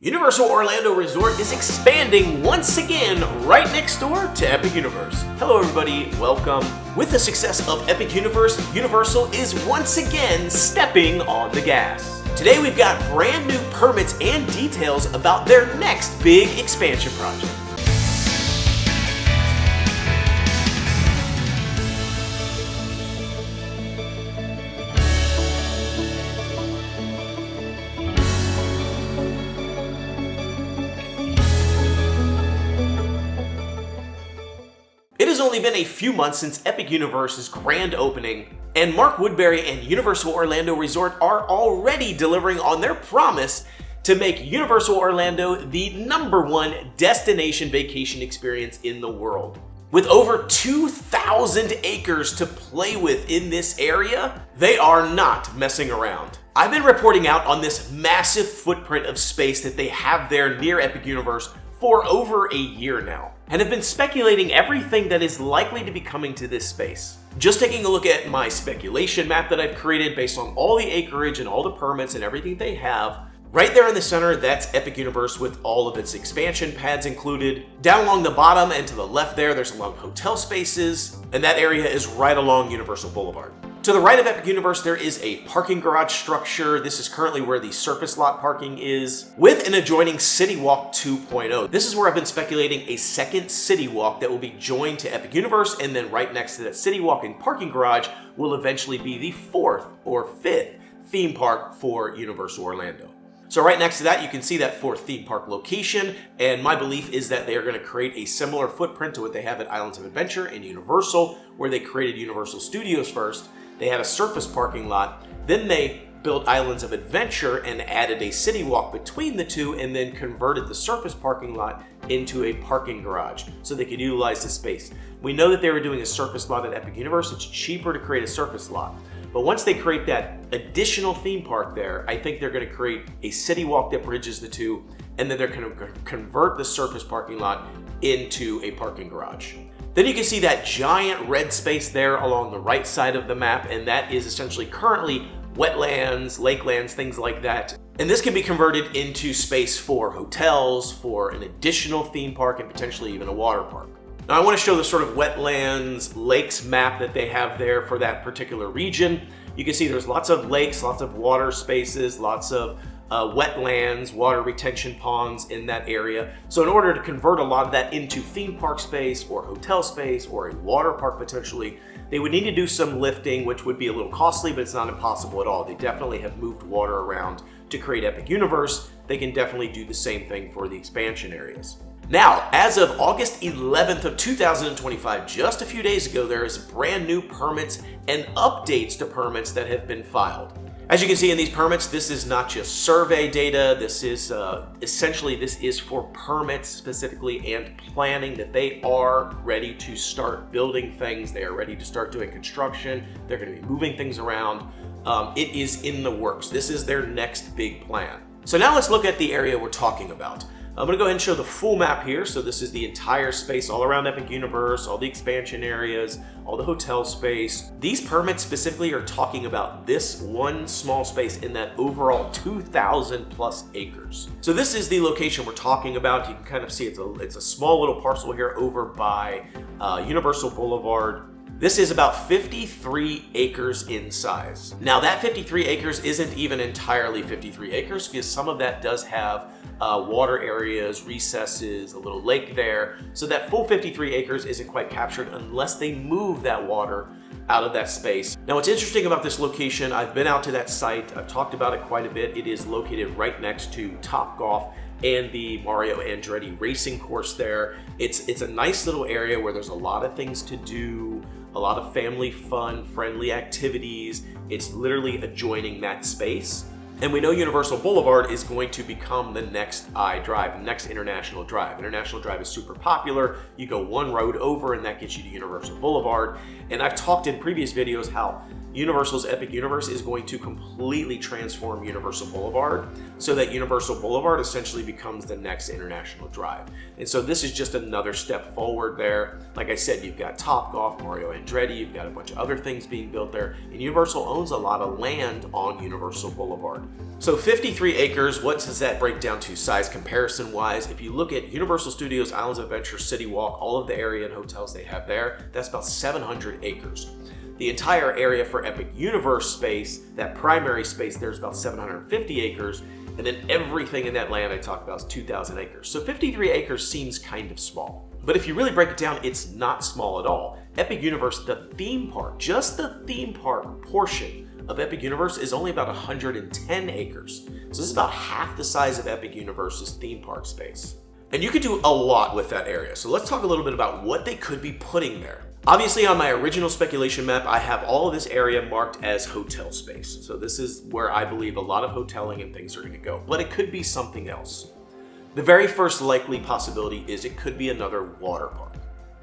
Universal Orlando Resort is expanding once again right next door to Epic Universe. Hello everybody, welcome. With the success of Epic Universe, Universal is once again stepping on the gas. Today we've got brand new permits and details about their next big expansion project. It has only been a few months since Epic Universe's grand opening, and Mark Woodbury and Universal Orlando Resort are already delivering on their promise to make Universal Orlando the #1 destination vacation experience in the world. With over 2,000 acres to play with in this area, they are not messing around. I've been reporting out on this massive footprint of space that they have there near Epic Universe for over a year now, and have been speculating everything that is likely to be coming to this space. Just taking a look at my speculation map that I've created based on all the acreage and all the permits and everything they have, right there in the center, that's Epic Universe with all of its expansion pads included. Down along the bottom and to the left there's along hotel spaces, and that area is right along Universal Boulevard. To the right of Epic Universe, there is a parking garage structure. This is currently where the surface lot parking is, with an adjoining City Walk 2.0. This is where I've been speculating a second City Walk that will be joined to Epic Universe, and then right next to that City Walk and parking garage will eventually be the 4th or 5th theme park for Universal Orlando. So right next to that, you can see that 4th theme park location, and my belief is that they are going to create a similar footprint to what they have at Islands of Adventure and Universal, where they created Universal Studios first. They had a surface parking lot, then they built Islands of Adventure and added a City Walk between the two, and then converted the surface parking lot into a parking garage so they could utilize the space. We know that they were doing a surface lot at Epic Universe. It's cheaper to create a surface lot. But once they create that additional theme park there, I think they're going to create a City Walk that bridges the two, and then they're going to convert the surface parking lot into a parking garage. Then you can see that giant red space there along the right side of the map, and that is essentially currently wetlands, lakelands, things like that. And this can be converted into space for hotels, for an additional theme park, and potentially even a water park. Now I want to show the sort of wetlands, lakes map that they have there for that particular region. You can see there's lots of lakes, lots of water spaces, lots of wetlands, water retention ponds in that area. So in order to convert a lot of that into theme park space or hotel space or a water park potentially, they would need to do some lifting, which would be a little costly, but it's not impossible at all. They definitely have moved water around to create Epic Universe. They can definitely do the same thing for the expansion areas. Now, as of August 11th of 2025, just a few days ago, there is brand new permits and updates to permits that have been filed. As you can see in these permits, this is not just survey data. This is essentially, this is for permits specifically and planning, that they are ready to start building things. They are ready to start doing construction. They're going to be moving things around. It is in the works. This is their next big plan. So now let's look at the area we're talking about. I'm going to go ahead and show the full map here. So this is the entire space all around Epic Universe, all the expansion areas, all the hotel space. These permits specifically are talking about this one small space in that overall 2,000 plus acres. So this is the location we're talking about. You can kind of see it's a small little parcel here over by Universal Boulevard. This is about 53 acres in size. Now that 53 acres isn't even entirely 53 acres, because some of that does have water areas, recesses, a little lake there. So that full 53 acres isn't quite captured unless they move that water out of that space. Now what's interesting about this location, I've been out to that site, I've talked about it quite a bit. It is located right next to Topgolf and the Mario Andretti racing course there. It's a nice little area where there's a lot of things to do, a lot of family fun, friendly activities. It's literally adjoining that space. And we know Universal Boulevard is going to become the next iDrive, the next International Drive. International Drive is super popular. You go one road over and that gets you to Universal Boulevard. And I've talked in previous videos how Universal's Epic Universe is going to completely transform Universal Boulevard so that Universal Boulevard essentially becomes the next international drive. And so this is just another step forward there. Like I said, you've got Topgolf, Mario Andretti, you've got a bunch of other things being built there, and Universal owns a lot of land on Universal Boulevard. So 53 acres, what does that break down to size comparison wise? If you look at Universal Studios, Islands of Adventure, City Walk, all of the area and hotels they have there, that's about 700 acres. The entire area for Epic Universe space, that primary space, there's about 750 acres, and then everything in that land I talked about is 2,000 acres. So 53 acres seems kind of small. But if you really break it down, it's not small at all. Epic Universe, the theme park, just the theme park portion of Epic Universe is only about 110 acres. So this is about half the size of Epic Universe's theme park space. And you could do a lot with that area. So let's talk a little bit about what they could be putting there. Obviously on my original speculation map, I have all of this area marked as hotel space. So this is where I believe a lot of hoteling and things are gonna go, but it could be something else. The very first likely possibility is it could be another water park.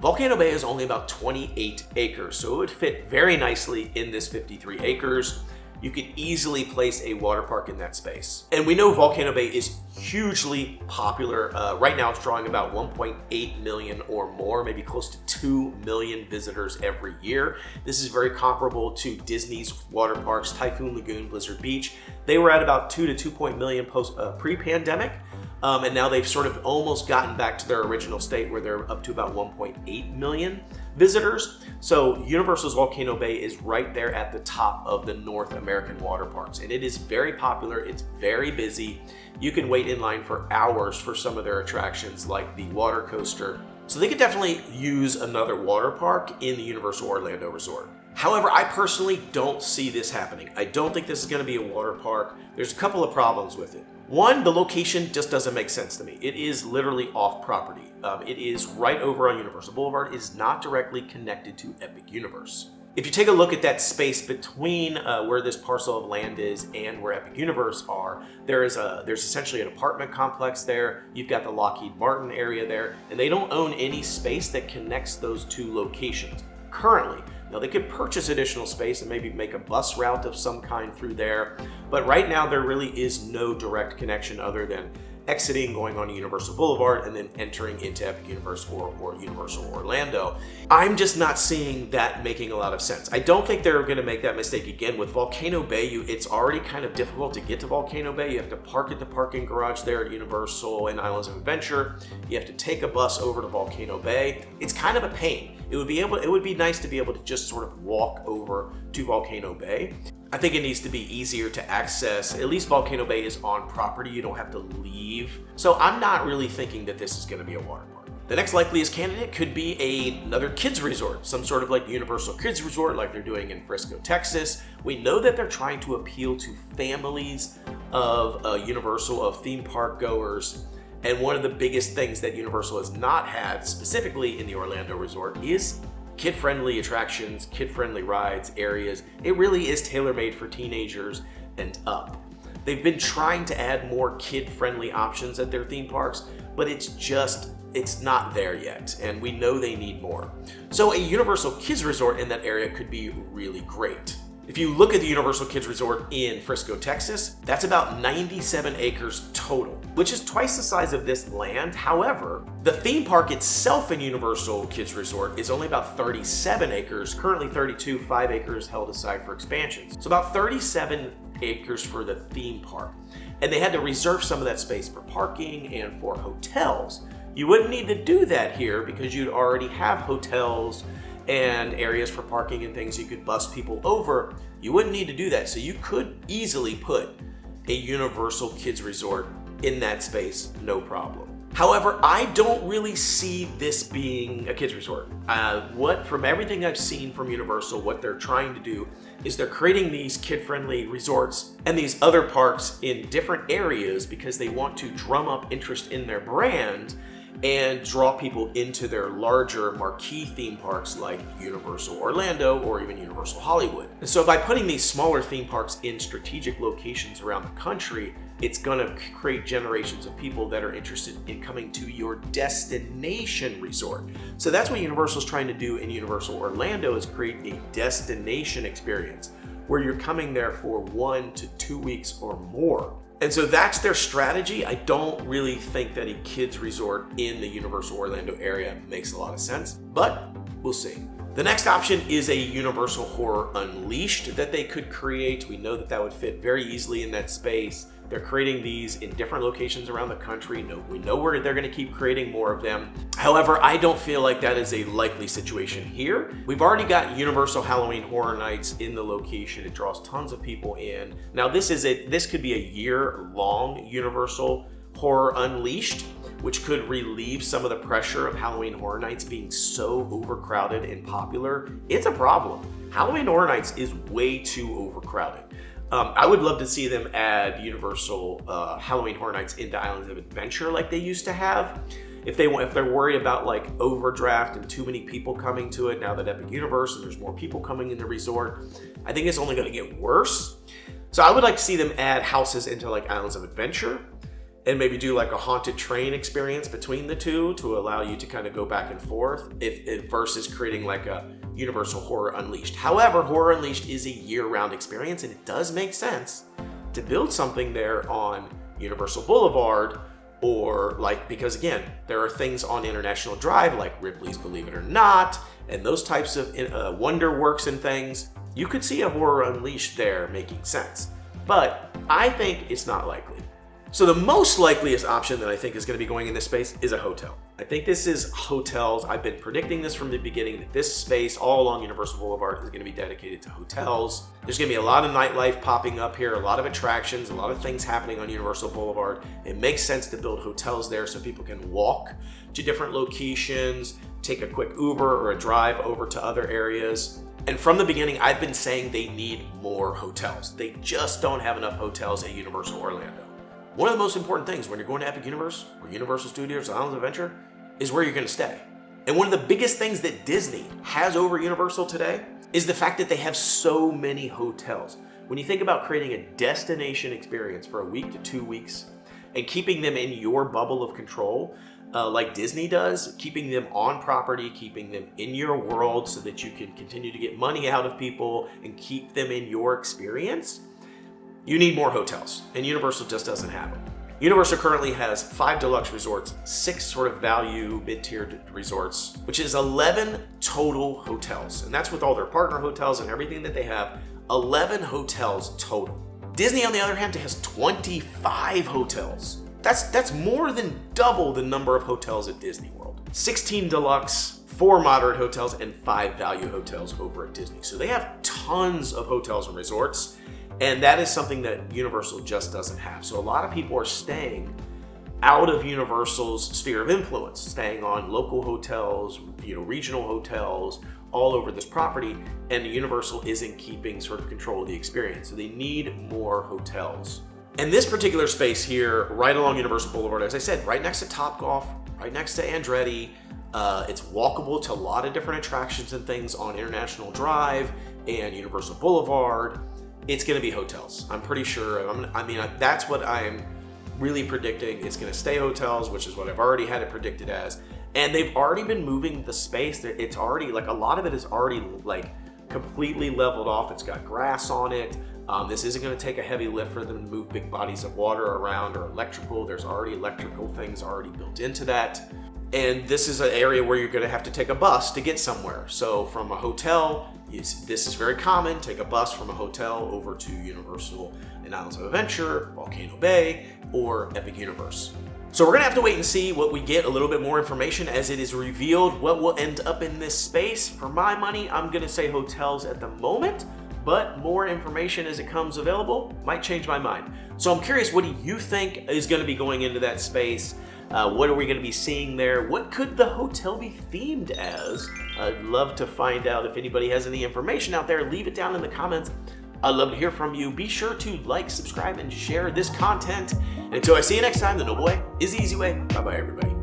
Volcano Bay is only about 28 acres, so it would fit very nicely in this 53 acres. You could easily place a water park in that space. And we know Volcano Bay is hugely popular. Right now it's drawing about 1.8 million or more, maybe close to 2 million visitors every year. This is very comparable to Disney's water parks, Typhoon Lagoon, Blizzard Beach. They were at about 2 to 2 million pre-pandemic. And now they've sort of almost gotten back to their original state where they're up to about 1.8 million visitors. So Universal's Volcano Bay is right there at the top of the North American water parks. And it is very popular, it's very busy. You can wait in line for hours for some of their attractions like the water coaster. So they could definitely use another water park in the Universal Orlando Resort. However, I personally don't see this happening. I don't think this is gonna be a water park. There's a couple of problems with it. One, the location just doesn't make sense to me. It is literally off property. It is right over on Universal Boulevard. It is not directly connected to Epic Universe. If you take a look at that space between where this parcel of land is and where Epic Universe are, there's essentially an apartment complex there. You've got the Lockheed Martin area there, and they don't own any space that connects those two locations currently. Now they could purchase additional space and maybe make a bus route of some kind through there, but right now there really is no direct connection other than exiting, going on to Universal Boulevard, and then entering into Epic Universe or Universal Orlando. I'm just not seeing that making a lot of sense. I don't think they're gonna make that mistake again. With Volcano Bay, it's already kind of difficult to get to Volcano Bay. You have to park at the parking garage there at Universal and Islands of Adventure. You have to take a bus over to Volcano Bay. It's kind of a pain. It would be nice to be able to just sort of walk over to Volcano Bay. I think it needs to be easier to access. At least Volcano Bay is on property. You don't have to leave. So I'm not really thinking that this is going to be a water park. The next likeliest candidate could be another kids resort, some sort of like Universal Kids Resort like they're doing in Frisco, Texas. We know that they're trying to appeal to families of Universal, of theme park goers. And one of the biggest things that Universal has not had, specifically in the Orlando Resort, is kid-friendly attractions, kid-friendly rides, areas. It really is tailor-made for teenagers and up. They've been trying to add more kid-friendly options at their theme parks, but it's not there yet, and we know they need more. So a Universal Kids Resort in that area could be really great. If you look at the Universal Kids Resort in Frisco, Texas, that's about 97 acres total, which is twice the size of this land. However, the theme park itself in Universal Kids Resort is only about 37 acres, currently 32, 5 acres held aside for expansions. So about 37 acres for the theme park. And they had to reserve some of that space for parking and for hotels. You wouldn't need to do that here because you'd already have hotels and areas for parking and things you could bus people over. You wouldn't need to do that. So you could easily put a Universal Kids Resort in that space, no problem. However, I don't really see this being a kids resort. From everything I've seen from Universal, what they're trying to do is they're creating these kid-friendly resorts and these other parks in different areas because they want to drum up interest in their brand and draw people into their larger marquee theme parks like Universal Orlando or even Universal Hollywood. And so by putting these smaller theme parks in strategic locations around the country, it's gonna create generations of people that are interested in coming to your destination resort. So that's what Universal's trying to do in Universal Orlando, is create a destination experience where you're coming there for 1 to 2 weeks or more. And so that's their strategy. I don't really think that a kids resort in the Universal Orlando area makes a lot of sense, but we'll see. The next option is a Universal Horror Unleashed that they could create. We know that that would fit very easily in that space. They're creating these in different locations around the country. We know where they're going to keep creating more of them. However, I don't feel like that is a likely situation here. We've already got Universal Halloween Horror Nights in the location. It draws tons of people in. Now, this could be a year-long Universal Horror Unleashed, which could relieve some of the pressure of Halloween Horror Nights being so overcrowded and popular. It's a problem. Halloween Horror Nights is way too overcrowded. I would love to see them add Universal Halloween Horror Nights into Islands of Adventure like they used to have. If they're worried about like overdraft and too many people coming to it now that Epic Universe and there's more people coming in the resort, I think it's only going to get worse. So I would like to see them add houses into like Islands of Adventure and maybe do like a haunted train experience between the two to allow you to kind of go back and forth versus creating like a Universal Horror Unleashed. However, Horror Unleashed is a year-round experience, and it does make sense to build something there on Universal Boulevard, or like, because again, there are things on International Drive like Ripley's Believe It or Not, and those types of Wonder Works and things. You could see a Horror Unleashed there making sense, but I think it's not likely. So the most likeliest option that I think is going to be going in this space is a hotel. I think this is hotels. I've been predicting this from the beginning, that this space all along Universal Boulevard is going to be dedicated to hotels. There's going to be a lot of nightlife popping up here, a lot of attractions, a lot of things happening on Universal Boulevard. It makes sense to build hotels there so people can walk to different locations, take a quick Uber or a drive over to other areas. And from the beginning, I've been saying they need more hotels. They just don't have enough hotels at Universal Orlando. One of the most important things when you're going to Epic Universe or Universal Studios or Islands of Adventure is where you're going to stay. And one of the biggest things that Disney has over Universal today is the fact that they have so many hotels. When you think about creating a destination experience for a week to 2 weeks and keeping them in your bubble of control, like Disney does, keeping them on property, keeping them in your world so that you can continue to get money out of people and keep them in your experience, you need more hotels, and Universal just doesn't have them. Universal currently has 5 deluxe resorts, 6 sort of value mid-tiered resorts, which is 11 total hotels. And that's with all their partner hotels and everything that they have, 11 hotels total. Disney, on the other hand, has 25 hotels. That's more than double the number of hotels at Disney World. 16 deluxe, 4 moderate hotels, and 5 value hotels over at Disney. So they have tons of hotels and resorts. And that is something that Universal just doesn't have. So a lot of people are staying out of Universal's sphere of influence, staying on local hotels, regional hotels, all over this property, and Universal isn't keeping sort of control of the experience. So they need more hotels. And this particular space here, right along Universal Boulevard, as I said, right next to Topgolf, right next to Andretti, it's walkable to a lot of different attractions and things on International Drive and Universal Boulevard. It's going to be hotels. I'm pretty sure. That's what I'm really predicting. It's going to stay hotels, which is what I've already had it predicted as. And they've already been moving the space. It's already, like, a lot of it is already, like, completely leveled off. It's got grass on it. This isn't going to take a heavy lift for them to move big bodies of water around or electrical. There's already electrical things already built into that. And this is an area where you're going to have to take a bus to get somewhere. So from a hotel, this is very common. Take a bus from a hotel over to Universal and Islands of Adventure, Volcano Bay, or Epic Universe. So we're going to have to wait and see what we get, a little bit more information as it is revealed what will end up in this space. For my money, I'm going to say hotels at the moment, but more information as it comes available might change my mind. So I'm curious, what do you think is going to be going into that space? What are we going to be seeing there? What could the hotel be themed as? I'd love to find out. If anybody has any information out there, leave it down in the comments. I'd love to hear from you. Be sure to like, subscribe, and share this content. And until I see you next time, the Noble Way is the easy way. Bye-bye, everybody.